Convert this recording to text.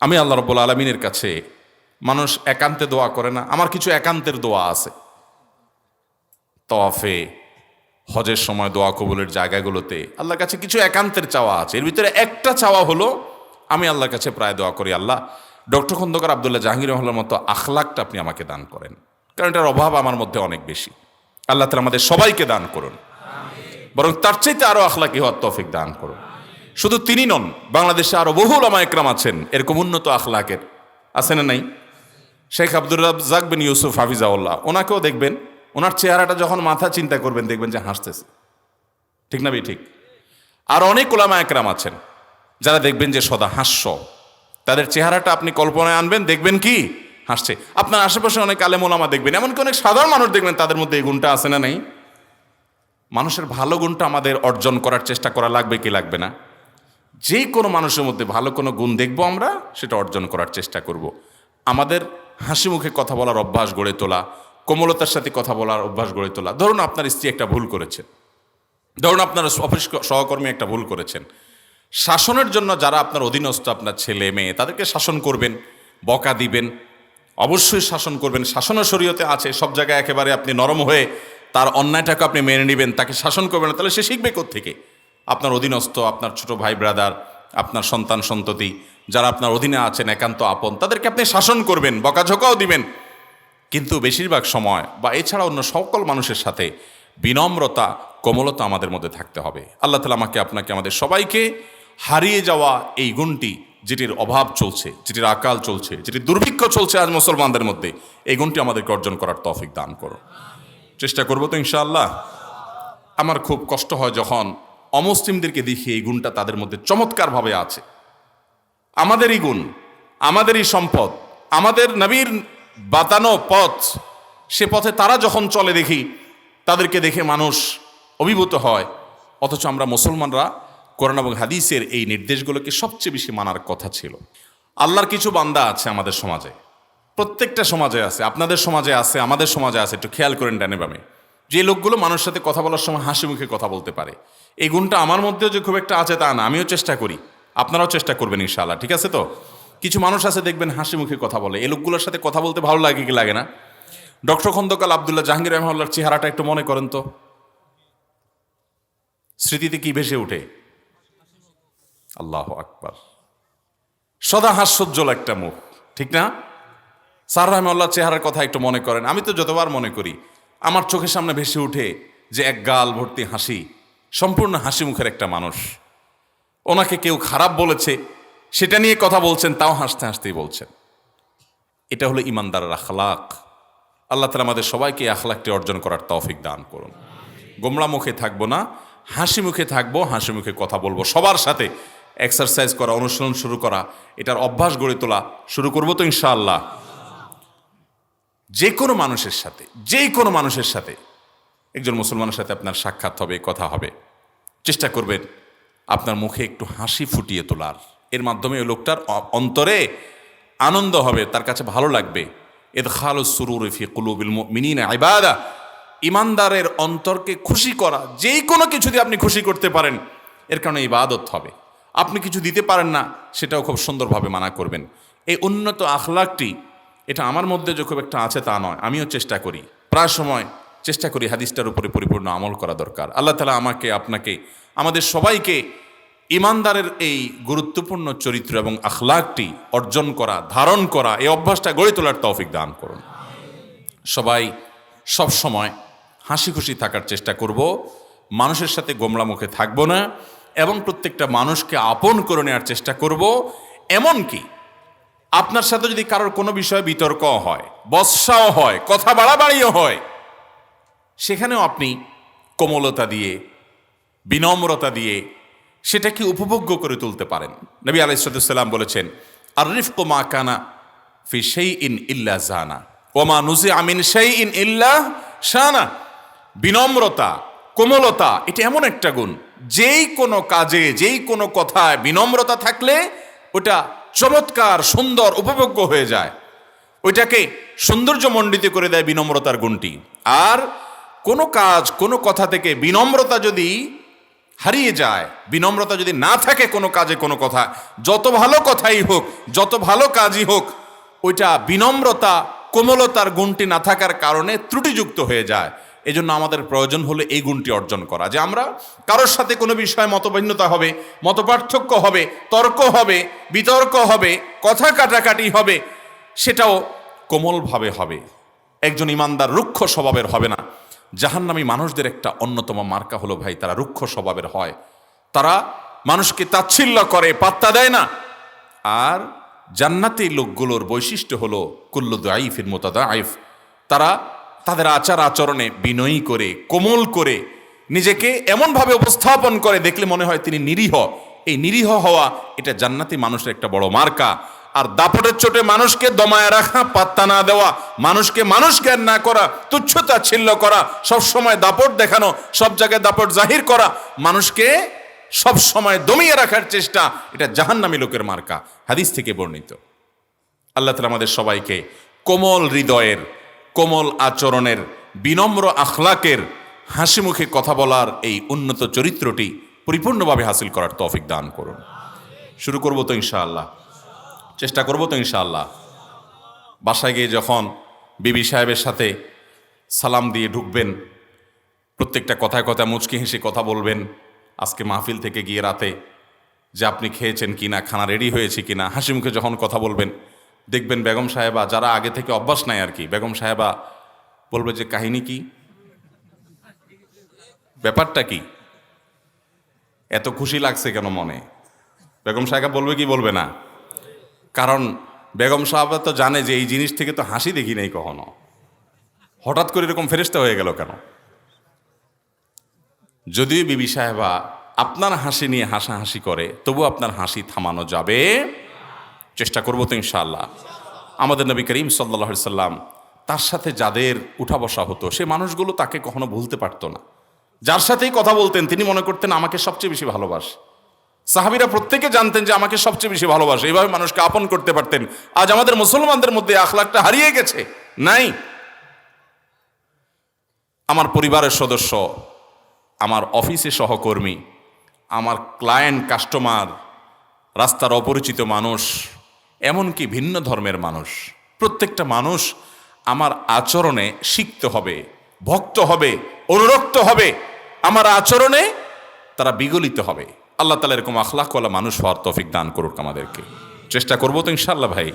আমি আল্লাহ রাব্বুল আলামিনের কাছে, মানুষ একান্তে দোয়া করে না, আমার কিছু একান্তের দোয়া আছে। তওয়াফে, হজের সময় দোয়া কবুলের জায়গাগুলোতে আল্লাহর কাছে কিছু একান্তের চাওয়া আছে। এর ভিতরে একটা চাওয়া হলো, আমি আল্লাহর কাছে প্রায় দোয়া করি, আল্লাহ ডক্টর খন্দকার আব্দুল্লাহ জাহাঙ্গীর রহমার মতো আখলাকটা আপনি আমাকে দান করেন, কারণ এটার অভাব আমার মধ্যে অনেক বেশি। আল্লাহ তাআলা আমাদের সবাইকে দান করুন, বরং তার চাইতে আরো আখলাকি হওয়ার তৌফিক দান করুন। শুধু তিনি নন, বাংলাদেশে আরো বহু উলামা ইকরাম আছেন এরকম উন্নত আখলাকের, আছে না নাই? শেখ আব্দুর রাজ্জাক বিন ইউসুফ হাফিজাউল্লাহ, ওনাকেও দেখবেন, ওনার চেহারাটা যখন মাথা চিন্তা করবেন দেখবেন যে হাসতেছে, ঠিক না? ঠিক। আর অনেক উলামা একরাম আছেন যারা দেখবেন যে সদা হাস্য, তাদের চেহারাটা আপনি কল্পনায় আনবেন, দেখবেন কি হাসছে। আপনার আশেপাশে অনেক আলেম ওলামা দেখবেন, এমনকি অনেক সাধারণ মানুষ দেখবেন তাদের মধ্যে এই গুণটা আছে না নেই? মানুষের ভালো গুণটা আমাদের অর্জন করার চেষ্টা করা লাগবে কি লাগবে না? যে কোনো মানুষের মধ্যে ভালো কোনো গুণ দেখবো, আমরা সেটা অর্জন করার চেষ্টা করব। আমাদের হাসি মুখে কথা বলার অভ্যাস গড়ে তোলা, কোমলতার সাথে কথা বলার অভ্যাস গড়ে তোলা। ধরুন আপনার স্ত্রী একটা ভুল করেছেন, ধরুন আপনার অফিস সহকর্মী একটা ভুল করেছেন, শাসনের জন্য যারা আপনার অধীনস্থ, আপনার ছেলে মেয়ে, তাদেরকে শাসন করবেন, বকা দিবেন, অবশ্যই শাসন করবেন। শাসনের শরীয়তে আছে, সব জায়গায় একেবারে আপনি নরম হয়ে তার অন্যায়টাকে আপনি মেনে নেবেন, তাকে শাসন করবেন না, তাহলে সে শিখবে কোত্থেকে? আপনার অধীনস্থ, আপনার ছোট ভাই ব্রাদার, আপনার সন্তান সন্ততি যারা আপনার অধীনে আছেন, একান্ত আপন, তাদেরকে আপনি শাসন করবেন, বকাঝকাও দিবেন। কিন্তু বেশিরভাগ সময় বা এছাড়া অন্য সকল মানুষের সাথে বিনম্রতা, কোমলতা আমাদের মধ্যে থাকতে হবে। আল্লাহ তাআলা আমাকে, আপনাকে, আমাদের সবাইকে হারিয়ে যাওয়া এই গুণটি, যেটির অভাব চলছে, যেটির আকাল চলছে, যেটির দুর্ভিক্ষ চলছে আজ মুসলমানদের মধ্যে, এই গুণটি আমাদেরকে অর্জন করার তৌফিক দান করো। চেষ্টা করবো তো ইনশাআল্লাহ। আমার খুব কষ্ট হয় যখন অমুসলিমদেরকে দেখি এই গুণটা তাদের মধ্যে চমৎকারভাবে আছে। আমাদেরই গুণ, আমাদেরই সম্পদ, আমাদের নবীর বাতানো পথ, সে পথে তারা যখন চলে দেখি, তাদেরকে দেখে মানুষ অভিভূত হয়। অথচ আমরা মুসলমানরা কোরআন এবং হাদিসের এই নির্দেশগুলোকে সবচেয়ে বেশি মানার কথা ছিল। আল্লাহর কিছু বান্দা আছে আমাদের সমাজে, প্রত্যেকটা সমাজে আছে, আপনাদের সমাজে আছে, আমাদের সমাজে আছে, একটু খেয়াল করেন ডানে বামে, যে লোকগুলো মানুষের সাথে কথা বলার সময় হাসি মুখে কথা বলতে পারে। এই গুণটা আমার মধ্যেও যে খুব একটা আছে তা না, আমিও চেষ্টা করি, আপনারাও চেষ্টা করবেন ইনশাআল্লাহ, ঠিক আছে তো? কিছু মানুষ আছে দেখবেন হাসি মুখে কথা বলে, এই লোকগুলোর সাথে কথা বলতে ভালো লাগে কি লাগে না? ডক্টর খন্দকার আব্দুল্লাহ জাহাঙ্গীর রহমার চেহারাটা একটু মনে করেন তো, স্মৃতিতে কি ভেসে ওঠে? আল্লাহু আকবার, সদা হাস্যোজ্জ্বল একটা মুখ, ঠিক না? স্যার রহমাল্লাহ চেহারার কথা একটু মনে করেন। আমি তো যতবার মনে করি, আমার চোখের সামনে ভেসে উঠে যে এক গাল ভর্তি হাসি, সম্পূর্ণ হাসি মুখের একটা মানুষ। ওনাকে কেউ খারাপ বলেছে, সেটা নিয়ে কথা বলছেন, তাও হাসতে হাসতেই বলছেন। এটা হলো ইমানদারের আখলাক। আল্লাহ তাআলা আমাদের সবাইকে এই আখলাকটি অর্জন করার তৌফিক দান করুন। গোমড়া মুখে থাকবো না, হাসি মুখে থাকবো, হাসি মুখে কথা বলবো, সবার সাথে এক্সারসাইজ করা, অনুশীলন শুরু করা, এটার অভ্যাস গড়ে তোলা শুরু করবো তো ইনশাআল্লাহ। যে কোনো মানুষের সাথে, যে কোনো মানুষের সাথে, একজন মুসলমানের সাথে আপনার সাক্ষাৎ হবে, কথা হবে, চেষ্টা করবেন আপনার মুখে একটু হাসি ফুটিয়ে তোলার। এর মাধ্যমে ওই লোকটার অন্তরে আনন্দ হবে, তার কাছে ভালো লাগবে। ইদখালুস সুরুরি ফি কুলুবিল মুমিনিনা ইবাদা, ইমানদারের অন্তরকে খুশি করা, যেই কোনো কিছু দিয়ে আপনি খুশি করতে পারেন, এর কারণে ইবাদত হবে। আপনি কিছু দিতে পারেন না, সেটাও খুব সুন্দরভাবে মানা করবেন। এই উন্নত আখলাকটি, এটা আমার মধ্যে যে খুব একটা আছে তা নয়, আমিও চেষ্টা করি, প্রায় সময় চেষ্টা করি হাদিসটার উপরে পরিপূর্ণ আমল করা দরকার। আল্লাহ তাআলা আমাকে, আপনাকে, আমাদের সবাইকে ইমানদারের এই গুরুত্বপূর্ণ চরিত্র এবং আখলাকটি অর্জন করা, ধারণ করা, এই অভ্যাসটা গড়ে তোলার তৌফিক দান করুন। সবাই সব সময় হাসি খুশি থাকার চেষ্টা করব, মানুষের সাথে গোমড়া মুখে থাকবো না, এবং প্রত্যেকটা মানুষকে আপন করে নেওয়ার চেষ্টা করব। এমনকি আপনার সাথে যদি কারোর কোনো বিষয়ে বিতর্ক হয়, বর্ষাও হয়, কথা বাড়াবাড়িও হয়, সেখানেও আপনি কোমলতা দিয়ে, বিনম্রতা দিয়ে সেটাকে উপভোগ্য করে তুলতে পারেন। নবী আলাইহিস সালাম বলেছেন, আর রিফকু মা কানা ফি শাইইন ইল্লা জানা ওয়া মা নুজিআ মিন শাইইন ইল্লা শানা। বিনম্রতা, কোমলতা, এটা এমন একটা গুণ, যেই কোনো কাজে, যেই কোনো কথায় বিনম্রতা থাকলে ওটা চমৎকার, সুন্দর, উপভোগ্য হয়ে যায়, ওইটাকে সৌন্দর্যমণ্ডিত করে দেয় বিনম্রতার গুণটি। আর কোনো কাজ, কোনো কথা থেকে বিনম্রতা যদি হারিয়ে যায়। বিনম্রতা যদি না থাকে কোনো কাজে কোনো কথা, যত ভালো কথাই হোক, যত ভালো কাজই হোক, ওইটা বিনম্রতা কোমলতার গুণটি না থাকার কারণে ত্রুটিযুক্ত হয়ে যায়। এজন্য আমাদের প্রয়োজন হলো এই গুণটি অর্জন করা, যে আমরা কারোর সাথে কোনো বিষয়ে মতভিন্নতা হবে, মতপার্থক্য হবে, তর্ক হবে, বিতর্ক হবে, কথা কাটাকাটি হবে, সেটাও কোমলভাবে হবে। একজন ইমানদার রুক্ষ স্বভাবের হবে না। জাহান্নামী মানুষদের একটা অন্যতম মার্কা হলো ভাই, তারা রুক্ষ স্বভাবের হয়। তারা মানুষকে তাচ্ছিল্য করে, পাত্তা দেয় না। আর জান্নাতি লোকগুলোর বৈশিষ্ট্য হলো কুল্লু দাইফির মুতাদাইফ। তারা তাদের আচার আচরণে বিনয়ী করে, কোমল করে, নিজেকে এমনভাবে উপস্থাপন করে দেখলে মনে হয় তিনি নিরীহ। এই নিরীহ হওয়া এটা জান্নাতি মানুষের একটা বড় মার্কা। আর দাপটের চোটে মানুষকে দমায় রাখা, পাত্তা না দেওয়া, মানুষকে মানুষ জ্ঞান না করা, তুচ্ছতাচ্ছিল্য করা, সবসময় দাপট দেখানো, সব জায়গায় দাপট জাহির করা, মানুষকে সব সময় দমিয়ে রাখার চেষ্টা, এটা জাহান্নামী লোকের মার্কা। হাদিস থেকে বর্ণিত। আল্লাহ তাআলা আমাদের সবাইকে কোমল হৃদয়ের, কোমল আচরণের, বিনম্র আখলাকের, হাসি মুখে কথা বলার এই উন্নত চরিত্রটি পরিপূর্ণভাবে হাসিল করার তৌফিক দান করুন। শুরু করবো তো ইনশাআল্লাহ, চেষ্টা করবো তো ইনশাআল্লাহ। বাসায় গিয়ে যখন বিবি সাহেবের সাথে সালাম দিয়ে ঢুকবেন, প্রত্যেকটা কথায় কথায় মুচকি হেসে কথা বলবেন। আজকে মাহফিল থেকে গিয়ে রাতে যে আপনি খেয়েছেন কিনা, খানা রেডি হয়েছে কিনা, হাসি মুখে যখন কথা বলবেন, দেখবেন বেগম সাহেবা, যারা আগে থেকে অভ্যাস নাই আর কি, বেগম সাহেবা বলবে যে কাহিনী কি, ব্যাপারটা কি, এত খুশি লাগছে কেন মনে। বেগম সাহেবা বলবে কি বলবে না? কারণ বেগম সাহেবা তো জানে যে এই জিনিস থেকে তো হাসি দেখি নাই কখনো, হঠাৎ করে এরকম ফেরেশতা হয়ে গেল কেন। যদিও বিবি সাহেবা আপনার হাসি নিয়ে হাসাহাসি করে, তবু আপনার হাসি থামানো যাবে। চেষ্টা করবো তো ইনশাআল্লাহ। আমাদের নবী করিম সাল্লাল্লাহু আলাইহি সাল্লাম, তার সাথে যাদের উঠা বসা হতো, সে মানুষগুলো তাকে কখনো ভুলতে পারতো না। যার সাথেই কথা বলতেন তিনি মনে করতেন আমাকে সবচেয়ে বেশি ভালোবাসে। সাহাবীরা প্রত্যেকে জানতেন যে আমাকে সবচেয়ে বেশি ভালোবাসে, এইভাবে মানুষকে আপন করতে পারতেন। আজ আমাদের মুসলমানদের মধ্যে আখলাকটা হারিয়ে গেছে, নাই। আমার পরিবারের সদস্য, আমার অফিসে সহকর্মী, আমার ক্লায়েন্ট, কাস্টমার, রাস্তার অপরিচিত মানুষ, এমনকি ভিন্ন ধর্মের মানুষ, প্রত্যেকটা মানুষ আমার আচরণে শিখতে হবে, ভক্ত হবে, অনুরক্ত হবে। আমার আচরণে তারা বিগলিত হবে। আল্লাহ তাআলা এরকম আখলাকওয়ালা মানুষ হওয়ার তৌফিক দান করুক আমাদেরকে। চেষ্টা করবো তো ইনশাআল্লাহ ভাই।